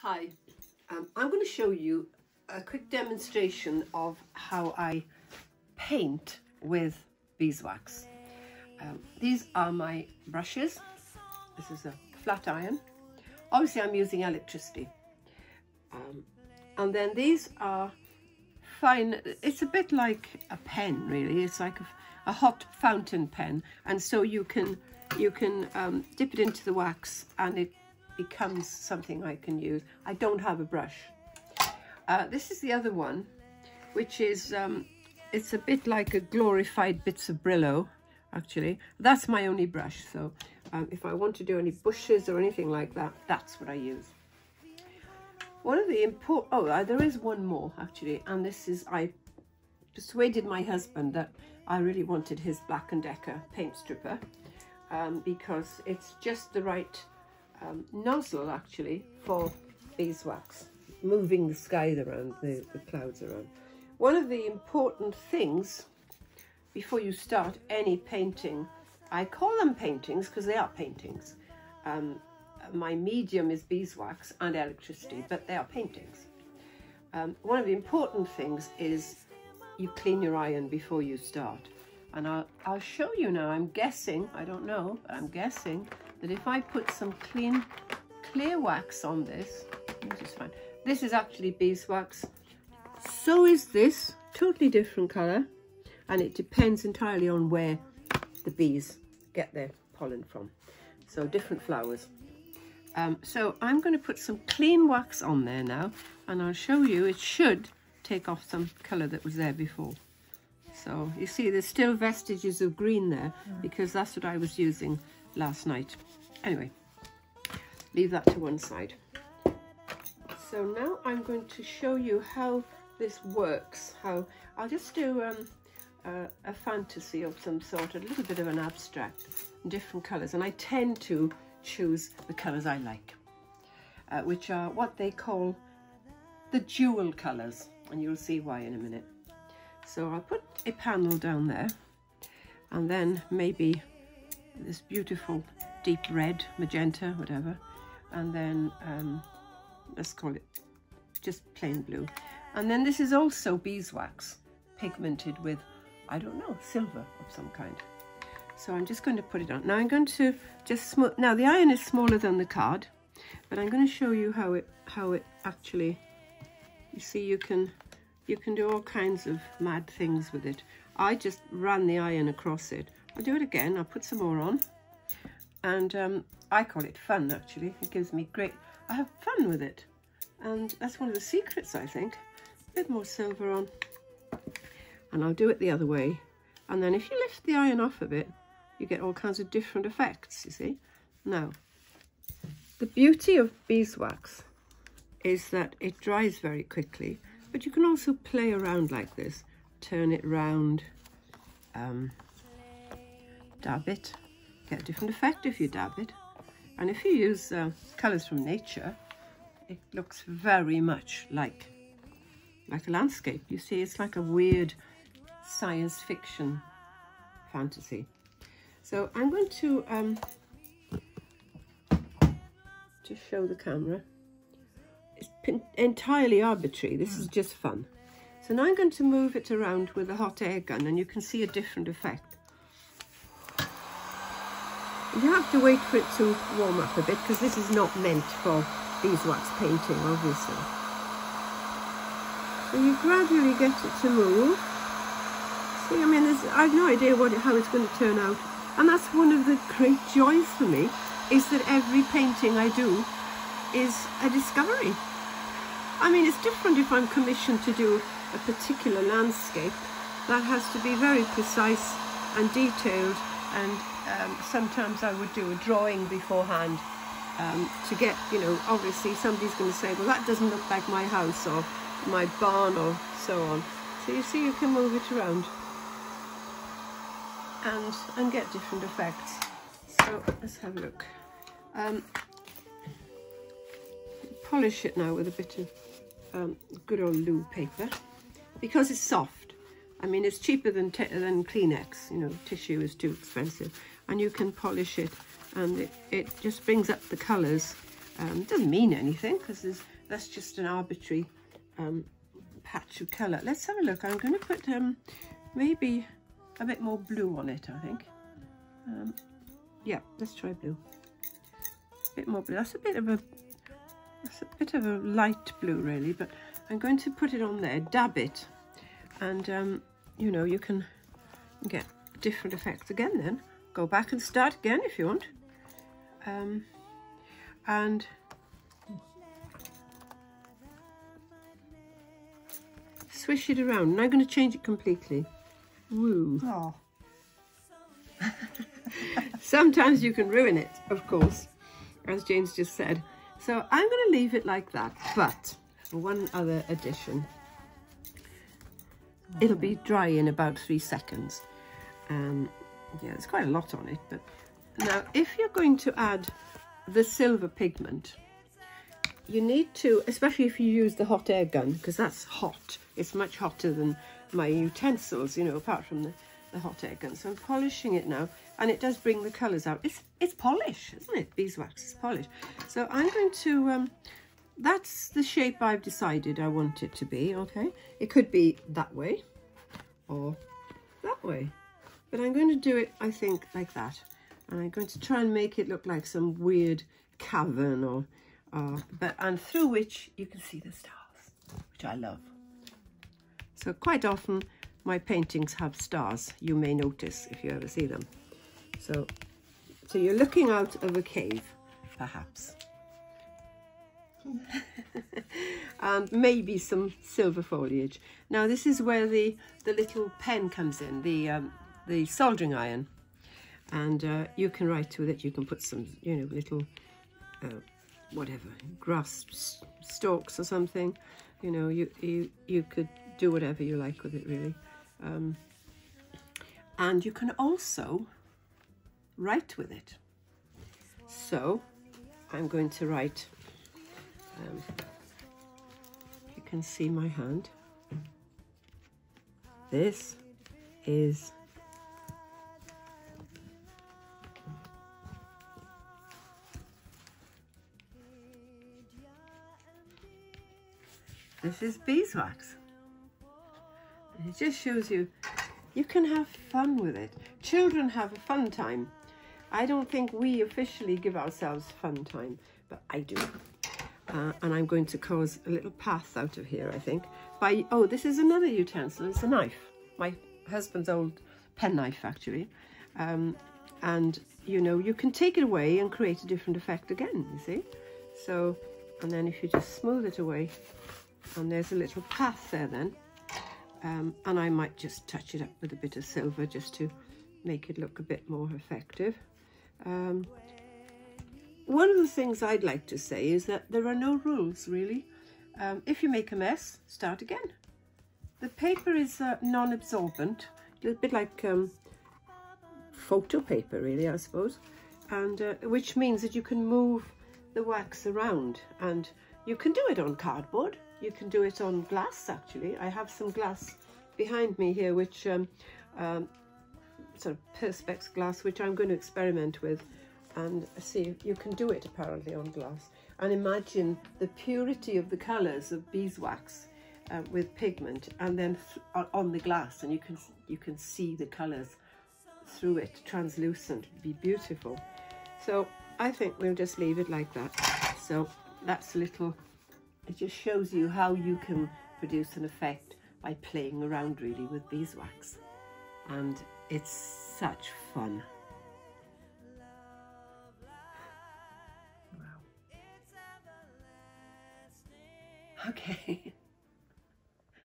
Hi, I'm going to show you a quick demonstration of how I paint with beeswax. These are my brushes. This is a flat iron. Obviously I'm using electricity. And then these are fine. It's a bit like a pen really. It's like a hot fountain pen, and so you can dip it into the wax and it becomes something I can use. I don't have a brush. This is the other one, which is it's a bit like a glorified bits of Brillo actually. That's my only brush, so if I want to do any bushes or anything like that, that's what I use. One of the there is one more actually, and this is, I persuaded my husband that I really wanted his Black & Decker paint stripper because it's just the right nozzle actually for beeswax, moving the sky around, the clouds around. One of the important things before you start any painting, I call them paintings because they are paintings. My medium is beeswax and electricity, but they are paintings. One of the important things is you clean your iron before you start. And I'll show you now. I'm guessing, I don't know, but I'm guessing that if I put some clear wax on this, which is fine. This is actually beeswax. So is this, totally different colour. And it depends entirely on where the bees get their pollen from. So different flowers. So I'm going to put some clean wax on there now, and I'll show you. It should take off some colour that was there before. So you see there's still vestiges of green there because that's what I was using last night. Anyway, leave that to one side. So now I'm going to show you how this works. How I'll just do a fantasy of some sort, a little bit of an abstract, different colours, and I tend to choose the colours I like, which are what they call the jewel colours, and you'll see why in a minute. So I'll put a panel down there, and then maybe this beautiful deep red, magenta, whatever, and then let's call it just plain blue. And then this is also beeswax pigmented with, I don't know, silver of some kind. So I'm just going to put it on. Now I'm going to just smooth. Now the iron is smaller than the card, but I'm going to show you how it actually, you see, you can do all kinds of mad things with it. I just ran the iron across it. I'll do it again. I'll put some more on, and I call it fun actually. It gives me great, I have fun with it, and that's one of the secrets, I think. A bit more silver on, and I'll do it the other way. And then if you lift the iron off a bit, you get all kinds of different effects, you see. Now, the beauty of beeswax is that it dries very quickly, but you can also play around like this, turn it round, dab it, get a different effect if you dab it. And if you use colours from nature, it looks very much like a landscape. You see, it's like a weird science fiction fantasy. So I'm going to show the camera. It's entirely arbitrary. This is just fun. So now I'm going to move it around with a hot air gun, and you can see a different effect. You have to wait for it to warm up a bit because this is not meant for beeswax painting, obviously. So you gradually get it to move. See, I mean, I have no idea how it's going to turn out. And that's one of the great joys for me, is that every painting I do is a discovery. I mean, it's different if I'm commissioned to do a particular landscape. That has to be very precise and detailed, and sometimes I would do a drawing beforehand to get, you know, obviously somebody's going to say, well, that doesn't look like my house or my barn or so on. So you see, you can move it around and get different effects. So let's have a look. Polish it now with a bit of good old loo paper because it's soft. I mean, it's cheaper than Kleenex, you know, tissue is too expensive, and you can polish it, and it just brings up the colours Doesn't mean anything because that's just an arbitrary patch of colour. Let's have a look. I'm going to put maybe a bit more blue on it, I think. Yeah, let's try blue. A bit more blue. That's a bit of a light blue really, but I'm going to put it on there, dab it, and you know, you can get different effects again then. Go back and start again if you want. And swish it around, and I'm going to change it completely. Woo. Oh. Sometimes you can ruin it, of course, as Jane's just said. So I'm going to leave it like that, but one other addition. It'll be dry in about 3 seconds. Yeah, there's quite a lot on it, but now if you're going to add the silver pigment, you need to, especially if you use the hot air gun, because that's hot. It's much hotter than my utensils, you know, apart from the hot air gun. So I'm polishing it now, and it does bring the colours out. It's polish, isn't it? Beeswax is polish. So I'm going to, that's the shape I've decided I want it to be, okay? It could be that way or that way. But I'm going to do it, I think, like that. And I'm going to try and make it look like some weird cavern or and through which you can see the stars, which I love. So quite often my paintings have stars, you may notice if you ever see them. So you're looking out of a cave, perhaps. And maybe some silver foliage. Now this is where the little pen comes in, the soldering iron, and you can write with it. You can put some, you know, little whatever, grass stalks or something. You know, you could do whatever you like with it, really. And you can also write with it. So I'm going to write. You can see my hand. This is beeswax. And it just shows you can have fun with it. Children have a fun time. I don't think we officially give ourselves fun time, but I do. And I'm going to cause a little path out of here, I think. Oh, this is another utensil. It's a knife. My husband's old penknife, actually. And, you know, you can take it away and create a different effect again, you see? So, and then if you just smooth it away, and there's a little path there then. And I might just touch it up with a bit of silver just to make it look a bit more effective. One of the things I'd like to say is that there are no rules, really. If you make a mess, start again. The paper is non-absorbent, a little bit like photo paper, really, I suppose, and which means that you can move the wax around, and you can do it on cardboard. You can do it on glass, actually. I have some glass behind me here, which sort of perspex glass, which I'm going to experiment with and see. You can do it apparently on glass, and imagine the purity of the colours of beeswax with pigment, and then on the glass, and you can see the colours through it, translucent. It'd be beautiful. So I think we'll just leave it like that. So that's a little. It just shows you how you can produce an effect by playing around really with beeswax, and it's such fun. Wow. Okay.